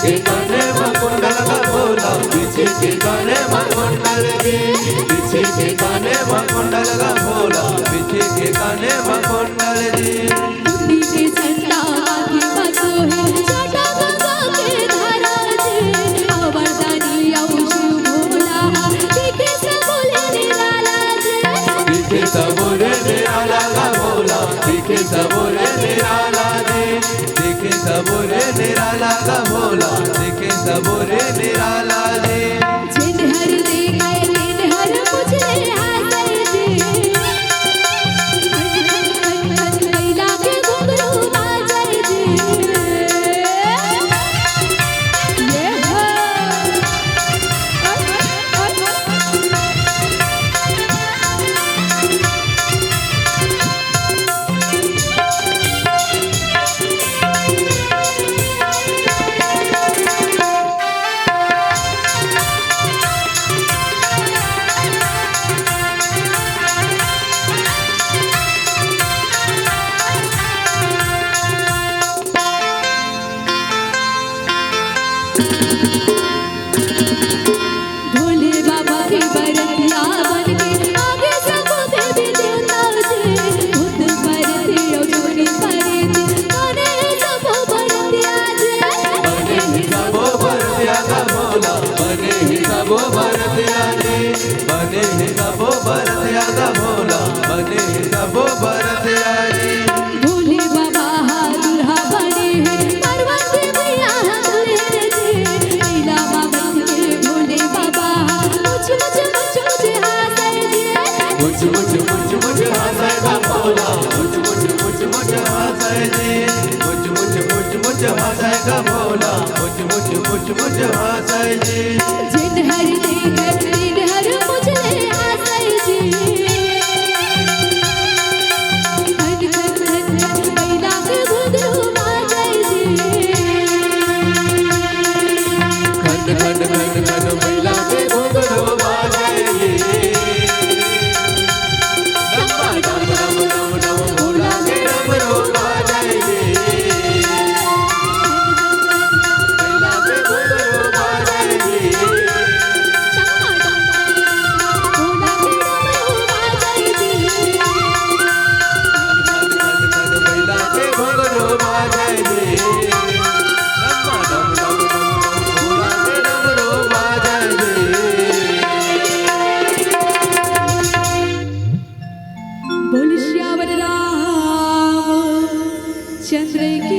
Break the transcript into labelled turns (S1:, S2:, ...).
S1: के काने में कुंडल का भोला, पीछे के काने में कुंडल जी, पीछे के काने में कुंडल का भोला, पीछे के काने में कुंडल जी।
S2: बुद्धि के झंडा की बसो है छोटा गंगा के धारा जी, अवरदानी औषु भोला दिखे सबोले निराला जी,
S1: दिखे सबोले निराला का भोला, दिखे सबोले निराला जी, दिखे सबोले निराला का भोला, दिखे सबोले निराला जी।
S2: जिन हर दे गए दिन हर मुझे हासिल जी, कैला के घुंघरू बाजर जी, ये हो भोले बाबा की बरतिया बन के आगे सबो देवी देवता जी, भूत परते अजूनी परते बने सबो बरतिया जी,
S1: बने ही सबो बरतिया का भोला, बने ही सबो बरतिया जी, बने ही सबो बरतिया का भोला, बने ही सबो बरतिया जी।
S2: भोले बाबा दुल्हा बने हैं पार्वती मैया दुल्हे जी, लीला बाबा के भोले बाबा मुझ हासे जी,
S1: मुझ हासे का भोला, मुझ हासे जी, मुझ हासे का भोला, मुझ हासे जी।
S2: जिन हर दे गए दिन हर मुझे हासे जी, धन धन धन कैला के घुंघरू बाजर जी,
S1: खंड खंड खंड खंड महिला के घुंघरू बाजे जी, डम्बा डम डम डम डम भोला के डमरू बाजे जी, महिला के घुंघरू बाजे जी,
S2: भोला के डमरू बाजर जी,
S1: खंड खंड खंड महिला के घुंघरू बाजे जी, डम्बा डम डम डम डम भोला के डमरू बाजे जी।
S2: बोल श्यावर राम चंद्र की